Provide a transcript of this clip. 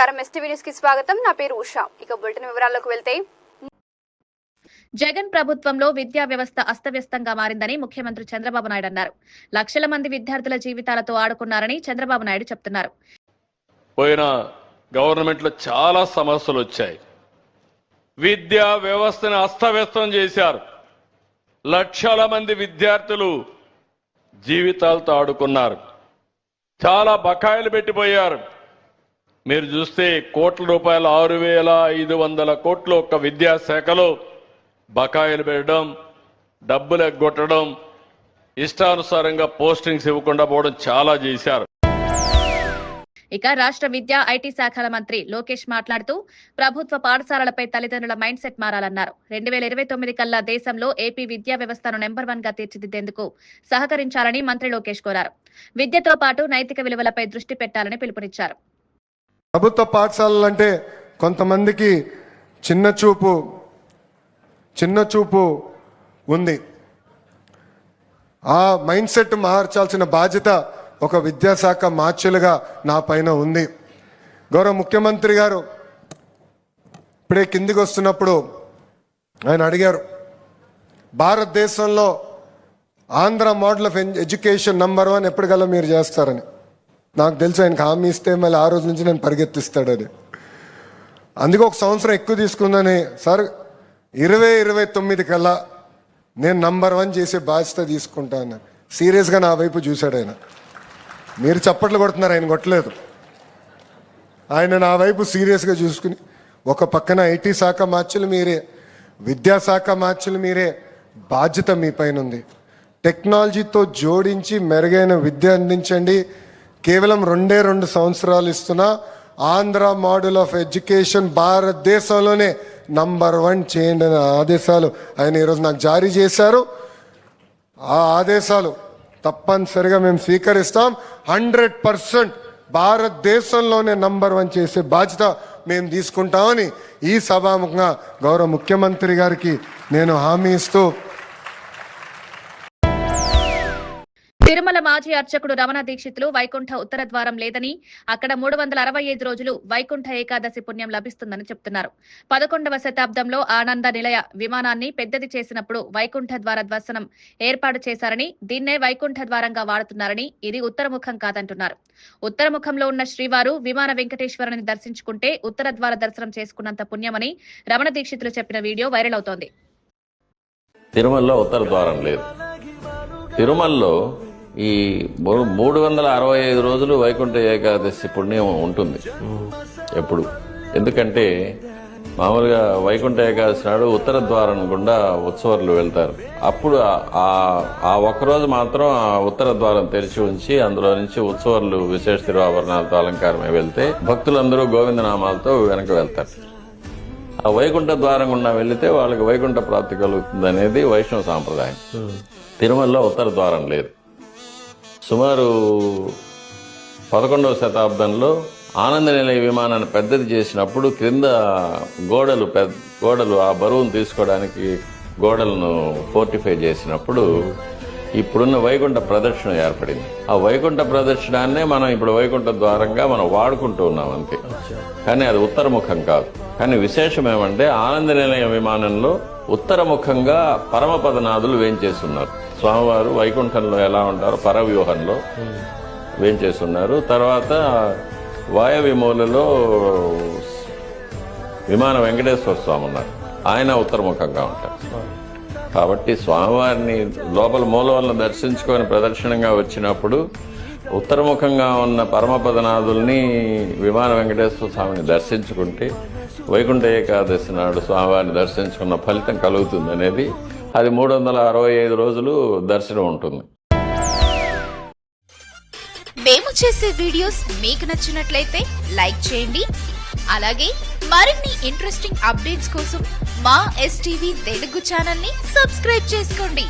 నమస్కారం STV news కి స్వాగతం. నా పేరు ఉషా. ఇక బులెటిన్ వివరాల్లోకి వెళ్తే జగన్ ప్రభుత్వంలో విద్యా వ్యవస్థ అస్తవ్యస్తంగా మారిందని ముఖ్యమంత్రి చంద్రబాబు నాయుడు అన్నారు. లక్షల మంది విద్యార్థుల జీవితాలతో ఆడుకున్నారని చంద్రబాబు నాయుడు చెప్తున్నారు. పోయిన గవర్నమెంట్ లో చాలా సమస్యలు వచ్చాయి. విద్యా వ్యవస్థను అస్తవ్యస్తం చేశారు. లక్షల మంది విద్యార్థులు జీవితాలతో ఆడుకున్నారు. చాలా బకాయిలు పెట్టిపోయారు. మీరు చూస్తే కోట్ల రూపాయలు 6,500 కోట్లు ఒక్క విద్యాశాఖలో బకాయిలు పెట్టడం, డబ్బులు ఎగ్గొట్టడం, ఇష్టానుసారంగా పోస్టింగ్స్ ఇవ్వకుండా పోవడం చాలా చేశారు. ఇక రాష్ట్ర విద్యా ఐటీ శాఖల మంత్రి లోకేష్ మాట్లాడుతూ ప్రభుత్వ పాఠశాలలపై తల్లిదండ్రుల మైండ్ సెట్ మారాలన్నారు. 2029 కల్లా దేశంలో ఏపీ విద్యా వ్యవస్థను నెంబర్ 1 గా తీర్చిదిద్దేందుకు సహకరించాలని మంత్రి లోకేష్ కోరారు. విద్యతో పాటు నైతిక విలువలపై దృష్టి పెట్టాలని పిలుపునిచ్చారు. ప్రభుత్వ పాఠశాలలంటే కొంతమందికి చిన్న చూపు ఉంది. ఆ మైండ్ సెట్ మార్చాల్సిన బాధ్యత ఒక విద్యాశాఖ మార్చులుగా నా పైన ఉంది. గౌరవ ముఖ్యమంత్రి గారు ఇప్పుడే కిందికి వస్తున్నప్పుడు ఆయన అడిగారు, భారతదేశంలో Andhra model of education number 1 ఎప్పటికల్లా మీరు చేస్తారని. నాకు తెలుసు ఆయనకు హామీ ఇస్తే మళ్ళీ ఆ రోజు నుంచి నేను పరిగెత్తిస్తాడని. అందుకే ఒక సంవత్సరం ఎక్కువ తీసుకుందని. సార్ 2029 కల్లా నేను నంబర్ 1 చేసే బాధ్యత తీసుకుంటాను. సీరియస్గా నా వైపు చూశాడు ఆయన. మీరు చప్పట్లు కొడుతున్నారు, ఆయన కొట్టలేదు. ఆయన నా వైపు సీరియస్గా చూసుకుని, ఒక పక్కన ఐటీ శాఖ మార్చులు మీరే, విద్యాశాఖ మార్చులు మీరే, బాధ్యత మీ పైన ఉంది. టెక్నాలజీతో జోడించి మెరుగైన విద్య అందించండి. కేవలం 2 సంవత్సరాలు ఇస్తున్నా ఆంధ్ర మోడల్ ఆఫ్ ఎడ్యుకేషన్ భారతదేశంలోనే నంబర్ 1 చేయండి అనే ఆదేశాలు ఆయన ఈరోజు నాకు జారీ చేశారు. ఆ ఆదేశాలు తప్పనిసరిగా మేము స్వీకరిస్తాం. 100% భారతదేశంలోనే నంబర్ 1 చేసే బాధ్యత మేము తీసుకుంటామని ఈ సభాముఖంగా గౌరవ ముఖ్యమంత్రి గారికి నేను హామీ ఇస్తూ, తిరుమల మాజీ అర్చకుడు రమణ దీక్షితులు వైకుంఠ ఉత్తర ద్వారం లేదని, అక్కడ 365 రోజులు వైకుంఠ ఏకాదశి పుణ్యం లభిస్తుందని చెప్తున్నారు. 11వ శతాబ్దంలో ఆనంద నిలయ విమానాన్ని పెద్దది చేసినప్పుడు వైకుంఠ ద్వార దర్శనం ఏర్పాటు చేశారని, దీన్నే వైకుంఠ ద్వారంగా వాడుతున్నారని, ఇది ఉత్తరముఖం కాదంటున్నారు. ఉత్తరముఖంలో ఉన్న శ్రీవారు విమాన వెంకటేశ్వరుని దర్శించుకుంటే ఉత్తర ద్వార దర్శనం చేసుకున్నంత పుణ్యమని రమణ దీక్షితులు చెప్పిన వీడియో వైరల్ అవుతోంది. తిరుమలలో ఉత్తర ద్వారం లేదు. తిరుమలలో ఈ 365 రోజులు వైకుంఠ ఏకాదశి పుణ్యం ఉంటుంది ఎప్పుడు. ఎందుకంటే మామూలుగా వైకుంఠ ఏకాదశి నాడు ఉత్తర ద్వారం గుండా ఉత్సవాలు వెళ్తారు. అప్పుడు ఆ ఒక్కరోజు మాత్రం ఆ ఉత్తర ద్వారం తెరిచి ఉంచి అందులో నుంచి ఉత్సవాలు విశేష తిరువాభరణాలతో అలంకారమై వెళ్తే భక్తులందరూ గోవిందనామాలతో వెనక వెళ్తారు. ఆ వైకుంఠ ద్వారం గుండా వెళితే వాళ్ళకి వైకుంఠ ప్రాప్తి కలుగుతుంది అనేది వైష్ణవ సాంప్రదాయం. తిరుమలలో ఉత్తర ద్వారం లేదు. సుమారు 11వ శతాబ్దంలో ఆనంద నిలయ విమానాన్ని పెద్దది చేసినప్పుడు క్రింద గోడలు ఆ బరువును తీసుకోవడానికి గోడలను ఫోర్టిఫై చేసినప్పుడు ఇప్పుడున్న వైకుంఠ ప్రదక్షిణ ఏర్పడింది. ఆ వైకుంఠ ప్రదక్షిణాన్నే మనం ఇప్పుడు వైకుంఠ ద్వారంగా మనం వాడుకుంటూ ఉన్నాం అంతే. కానీ అది ఉత్తరముఖం కాదు. కానీ విశేషం ఏమంటే ఆనంద నిలయ విమానంలో ఉత్తరముఖంగా పరమపదనాథులు వేంచేస్తున్నారు. స్వామివారు వైకుంఠంలో ఎలా ఉంటారో పరవ్యూహంలో వేంచేస్తున్నారు. తర్వాత వాయవ్యమూలలో విమాన వెంకటేశ్వర స్వామి ఉన్నారు. ఆయన ఉత్తరముఖంగా ఉంటారు. కాబట్టి స్వామివారిని లోపల మూలవలను దర్శించుకొని ప్రదర్శనంగా వచ్చినప్పుడు ఉత్తరముఖంగా ఉన్న పరమపదనాథుల్ని విమాన వెంకటేశ్వర స్వామిని దర్శించుకుంటే వైకుంఠ ఏకాదశి నాడు స్వామివారిని దర్శించుకున్న ఫలితం కలుగుతుంది అనేది. అది 365 రోజులు దర్శనం ఉంటుంది. మేము చేసే వీడియోస్ మీకు నచ్చినట్లయితే లైక్ చేయండి. అలాగే మరిన్ని ఇంట్రెస్టింగ్ అప్డేట్స్ కోసం మా ఎస్టీవీ తెలుగు ఛానల్ ని సబ్స్క్రైబ్ చేసుకోండి.